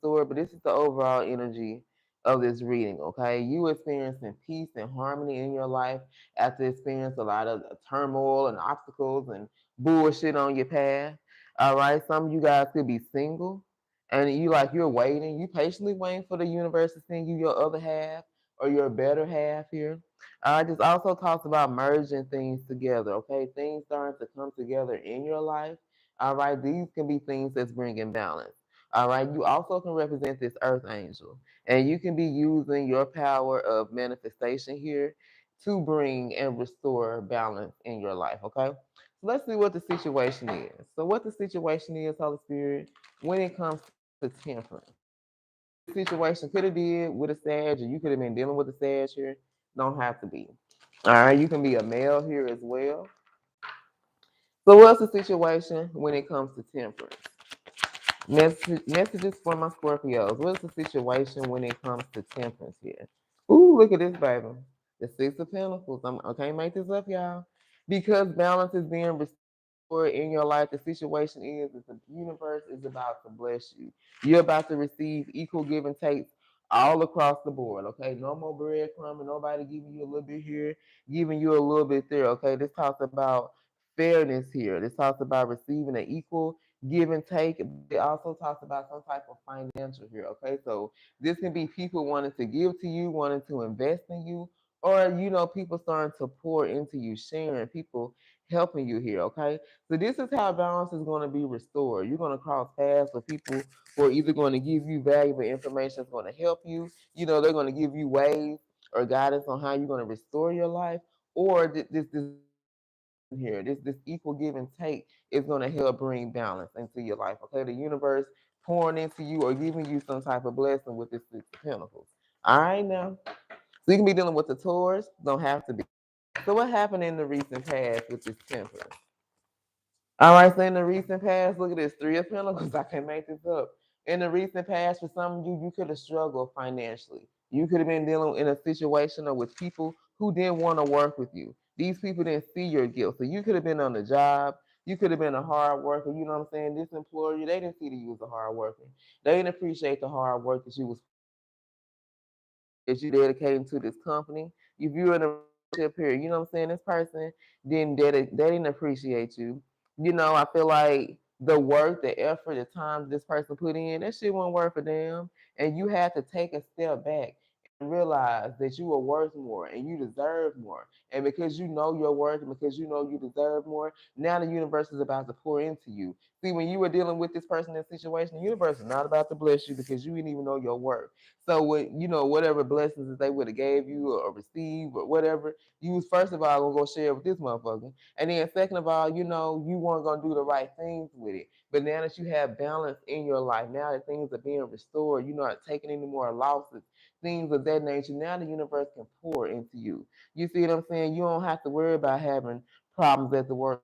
restored, but this is the overall energy of this reading, okay? You experiencing peace and harmony in your life after experiencing a lot of turmoil and obstacles and bullshit on your path. All right, some of you guys could be single and you're waiting, you patiently waiting for the universe to send you your other half or your better half here. This also talks about merging things together, okay? Things starting to come together in your life. All right, these can be things that's bringing balance. All right, you also can represent this earth angel, and you can be using your power of manifestation here to bring and restore balance in your life, okay? So let's see what the situation is. So, what the situation is, Holy Spirit, when it comes to temperance. This situation could have did with a Sag, or you could have been dealing with a Sag here. Don't have to be. All right, you can be a male here as well. So, what's the situation when it comes to temperance? Messages for my Scorpios. What's the situation when it comes to temperance here? Ooh, look at this, baby. The Six of Pentacles. I can't make this up, y'all. Because balance is being restored in your life, the situation is the universe is about to bless you. You're about to receive equal give and takes all across the board, okay? No more breadcrumbing, nobody giving you a little bit here, giving you a little bit there, okay? This talks about fairness here. This talks about receiving an equal give and take, but it also talks about some type of financial here, okay? So this can be people wanting to give to you, wanting to invest in you, or people starting to pour into you, sharing, people helping you here, okay? So this is how balance is going to be restored. You're going to cross paths with people who are either going to give you valuable information that's going to help you, they're going to give you ways or guidance on how you're going to restore your life, or this here, this equal give and take is going to help bring balance into your life, okay? The universe pouring into you or giving you some type of blessing with this Six of Pentacles. All right, now. So you can be dealing with the Taurus, don't have to be. So what happened in the recent past with this temperance? All right, so in the recent past, look at this, Three of Pentacles. I can't make this up. In the recent past, for some of you, you could have struggled financially. You could have been dealing in a situation or with people who didn't want to work with you. These people didn't see your guilt. So you could have been on the job. You could have been a hard worker. You know what I'm saying? This employer, they didn't see that you was a hard worker. They didn't appreciate the hard work that you dedicating to this company. If you're in a relationship here, you know what I'm saying? This person they didn't appreciate you. I feel like the work, the effort, the time this person put in, that shit won't work for them. And you have to take a step back and realize that you are worth more and you deserve more. And because you know your worth and because you know you deserve more, now the universe is about to pour into you. See, when you were dealing with this person in this situation, the universe is not about to bless you because you didn't even know your worth. So whatever blessings that they would have gave you or received or whatever, you was first of all gonna go share with this motherfucker. And then second of all, you weren't gonna do the right things with it. But now that you have balance in your life, now that things are being restored, you're not taking any more losses, things of that nature. Now the universe can pour into you. You see what I'm saying? You don't have to worry about having problems at the work.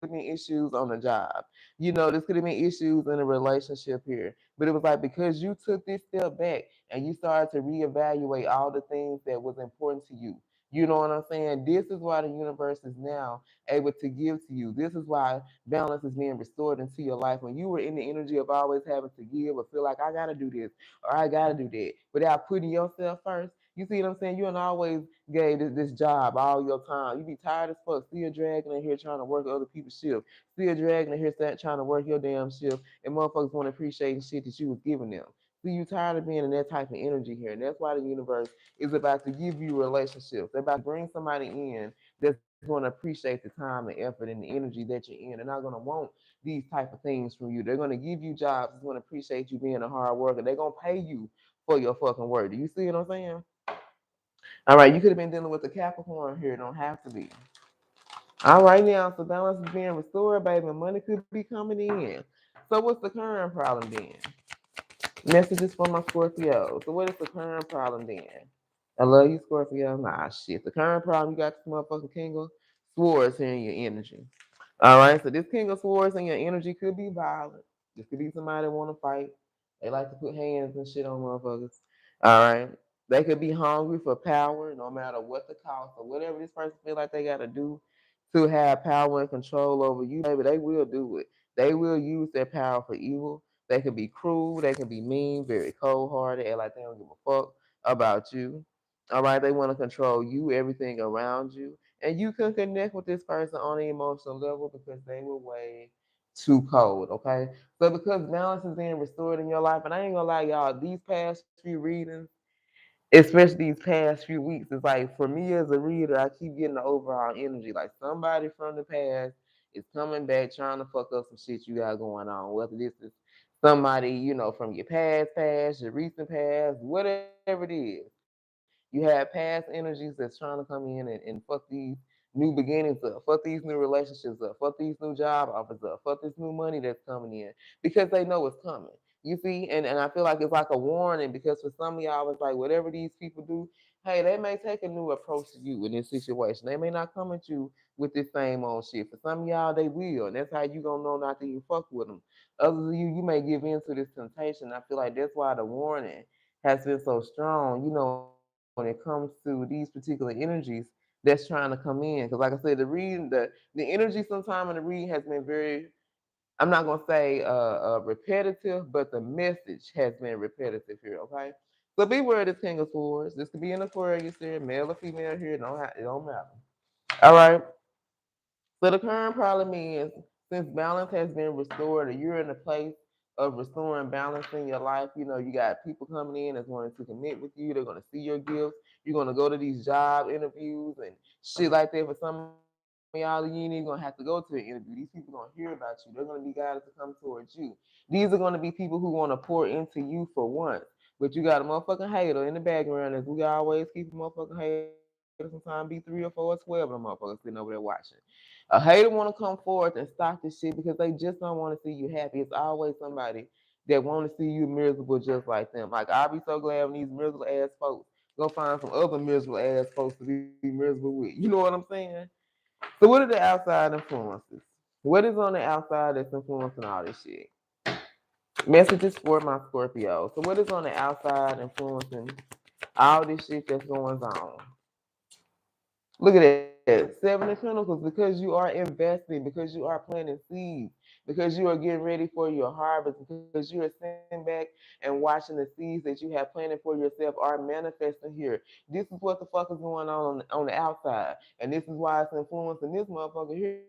Have been issues on the job. This could have been issues in a relationship here. But it was like because you took this step back and you started to reevaluate all the things that was important to you. You know what I'm saying? This is why the universe is now able to give to you. This is why balance is being restored into your life. When you were in the energy of always having to give or feel like I gotta do this or I gotta do that, without putting yourself first, you see what I'm saying? You and always gave this job all your time. You be tired as fuck, still dragging in here trying to work other people's shift, still dragging in here trying to work your damn shift, and motherfuckers want to appreciate the shit that you was giving them. See, you tired of being in that type of energy here, and that's why the universe is about to give you relationships. They're about to bring somebody in that's going to appreciate the time and effort and the energy that you're in. They're not going to want these type of things from you. They're going to give you jobs. They're going to appreciate you being a hard worker. They're going to pay you for your fucking work. Do you see what I'm saying? All right, you could have been dealing with the Capricorn here. Don't have to be. All right, now, so balance is being restored, baby. Money could be coming in. So what's the current problem then? Messages from my Scorpio. So what is the current problem then? I love you, Scorpio. Nah, shit. The current problem, you got this motherfucking King of Swords here in your energy. All right, so this King of Swords in your energy could be violent. This could be somebody that want to fight. They like to put hands and shit on motherfuckers. All right. They could be hungry for power, no matter what the cost or whatever this person feel like they got to do to have power and control over you, baby. They will do it. They will use their power for evil. They can be cruel, they can be mean, very cold hearted, and like they don't give a fuck about you. All right, they want to control you, everything around you, and you can connect with this person on an emotional level because they were way too cold. Okay, so because balance is being restored in your life, and I ain't gonna lie, y'all, these past few readings, especially these past few weeks, it's like for me as a reader, I keep getting the overall energy. Like somebody from the past is coming back trying to fuck up some shit you got going on. Whether this is somebody, from your past, your recent past, whatever it is. You have past energies that's trying to come in and fuck these new beginnings up, fuck these new relationships up, fuck these new job offers up, fuck this new money that's coming in because they know it's coming. You see, and I feel like it's like a warning because for some of y'all, it's like whatever these people do, hey, they may take a new approach to you in this situation. They may not come at you with this same old shit. For some of y'all, they will, and that's how you gonna know not to even fuck with them. Others of you, you may give in to this temptation. I feel like that's why the warning has been so strong. When it comes to these particular energies that's trying to come in, because like I said, the energy sometime in the reading has been very, I'm not gonna say repetitive, but the message has been repetitive here. Okay, so beware of this King of Swords. This could be an Aquarius here, male or female here. It don't matter. All right. So the current problem is since balance has been restored, or you're in a place of restoring balance in your life, you got people coming in that's wanting to commit with you. They're gonna see your gifts. You're gonna go to these job interviews and shit like that. For some of y'all, you ain't even gonna have to go to an interview. These people gonna hear about you. They're gonna be guys to come towards you. These are gonna be people who wanna pour into you for once. But you got a motherfucking hater in the background, as we always keep a motherfucking hater. Sometimes be 3 or 4 or 12 of them motherfuckers sitting over there watching. A hater want to come forth and stop this shit because they just don't want to see you happy. It's always somebody that want to see you miserable just like them. Like I'll be so glad when these miserable ass folks go find some other miserable ass folks to be miserable with. You know what I'm saying? So what are the outside influences? What is on the outside that's influencing all this shit? Messages for my Scorpio. So what is on the outside influencing all this shit that's going on? Look at that. 7 of Pentacles, because you are investing, because you are planting seeds, because you are getting ready for your harvest, because you are sitting back and watching the seeds that you have planted for yourself are manifesting here. This is what the fuck is going on the outside. And this is why it's influencing this motherfucker here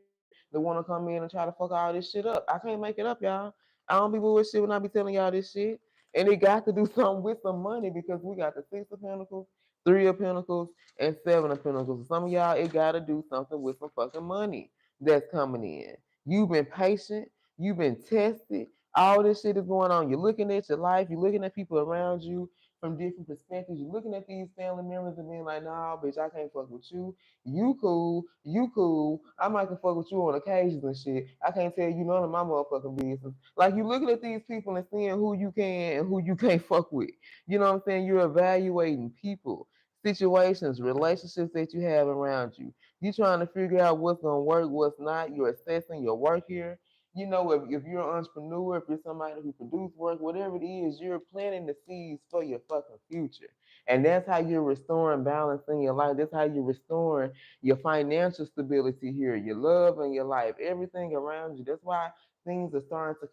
that want to come in and try to fuck all this shit up. I can't make it up, y'all. I don't be bullshit when I be telling y'all this shit. And it got to do something with some money because we got the 6 of Pentacles, 3 of Pentacles, and 7 of Pentacles. Some of y'all, it gotta do something with some fucking money that's coming in. You've been patient, you've been tested. All this shit is going on. You're looking at your life, you're looking at people around you from different perspectives. You're looking at these family members and being like, nah, bitch, I can't fuck with you. You cool, you cool. I might can fuck with you on occasions and shit. I can't tell you none of my motherfucking business. Like you looking at these people and seeing who you can and who you can't fuck with. You know what I'm saying? You're evaluating people, situations, relationships that you have around you. You're trying to figure out what's gonna work, what's not. You're assessing your work here. If you're an entrepreneur, if you're somebody who produces work, whatever it is, you're planting the seeds for your fucking future. And that's how you're restoring balance in your life. That's how you're restoring your financial stability here, your love in your life, everything around you. That's why things are starting to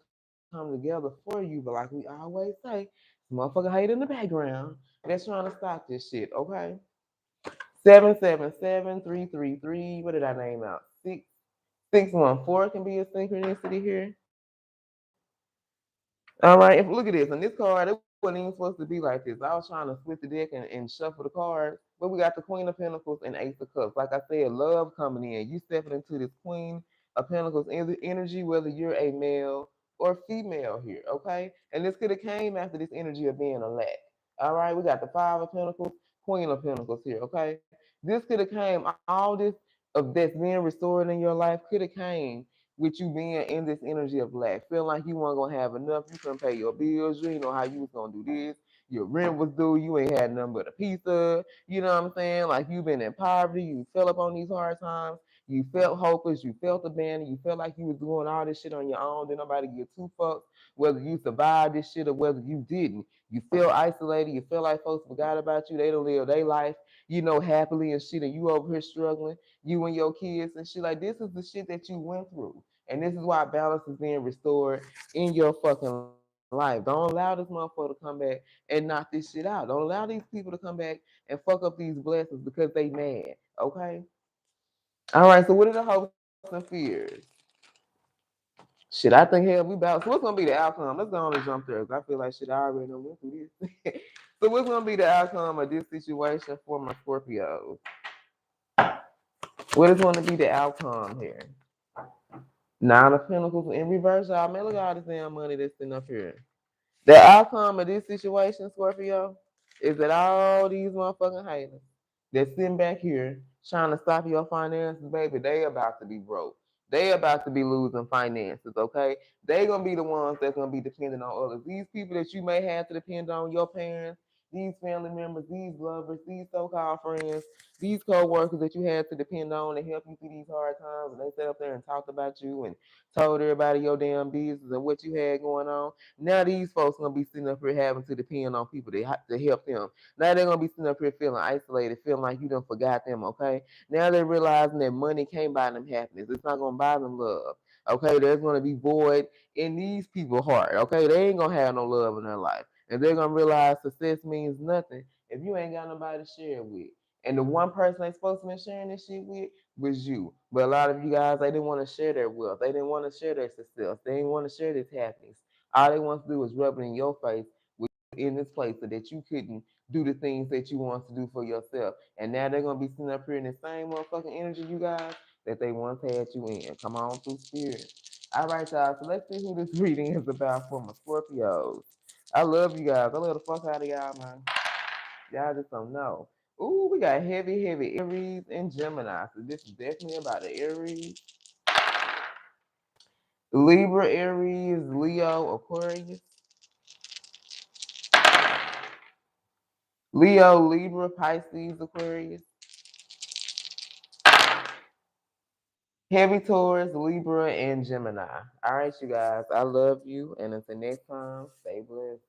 come together for you. But like we always say, motherfucker hate in the background that's trying to stop this shit, okay? 777 333. What did I name out? 614 can be a synchronicity here. All right, if look at this. On this card, it wasn't even supposed to be like this. I was trying to split the deck and shuffle the cards, but we got the Queen of Pentacles and Ace of Cups. Like I said, love coming in. You stepping into this Queen of Pentacles energy, whether you're a male or female here, okay? And this could have came after this energy of being a lack. All right, we got the Five of Pentacles, Queen of Pentacles here, okay? This could have came, all this of that's being restored in your life could have came with you being in this energy of lack, feeling like you weren't gonna have enough, you couldn't pay your bills, you didn't know how you was gonna do this, your rent was due, you ain't had nothing but a pizza, you know what I'm saying? Like you've been in poverty, you fell up on these hard times, you felt hopeless, you felt abandoned, you felt like you was doing all this shit on your own, didn't nobody give two fucks whether you survived this shit or whether you didn't. You feel isolated, you feel like folks forgot about you, they don't live their life, happily and shit, and you over here struggling, you and your kids and shit. Like this is the shit that you went through. And this is why balance is being restored in your fucking life. life. Don't allow this motherfucker to come back and knock this shit out. Don't allow these people to come back and fuck up these blessings because they mad. Okay? All right, so what are the hopes and fears? Shit, I think hell we about. So what's gonna be the outcome? Let's go on and jump there. 'Cause I feel like shit. I already know went through this. So what's gonna be the outcome of this situation for my Scorpios? What is going to be the outcome here? Nine of Pentacles in reverse, y'all. Man, look at all this damn money that's sitting up here. The outcome of this situation, Scorpio, is that all these motherfucking haters that's sitting back here trying to stop your finances, baby, they about to be broke. They about to be losing finances, okay? They gonna be the ones that's gonna be dependent on others. These people that you may have to depend on, your parents, these family members, these lovers, these so-called friends, these co-workers that you had to depend on to help you through these hard times, and they sat up there and talked about you and told everybody your damn business and what you had going on. Now these folks gonna be sitting up here having to depend on people to help them. Now they're gonna be sitting up here feeling isolated, feeling like you done forgot them. Okay. Now they're realizing that money can't buy them happiness. It's not gonna buy them love. Okay. There's gonna be void in these people's heart. Okay. They ain't gonna have no love in their life, and they're gonna realize success means nothing if you ain't got nobody to share it with. And the one person they supposed to be sharing this shit with was you. But a lot of you guys, they didn't want to share their wealth. They didn't want to share their success. They didn't want to share this happiness. All they want to do is rub it in your face in this place so that you couldn't do the things that you want to do for yourself. And now they're gonna be sitting up here in the same motherfucking energy, you guys, that they once had you in. Come on through spirit. All right, y'all. So let's see who this reading is about for my Scorpios. I love you guys. I love the fuck out of y'all, man. Y'all just don't know. Ooh, we got heavy, heavy Aries and Gemini. So this is definitely about the Aries. Libra, Aries, Leo, Aquarius. Leo, Libra, Pisces, Aquarius. Heavy Taurus, Libra, and Gemini. All right, you guys. I love you. And until next time, stay blessed.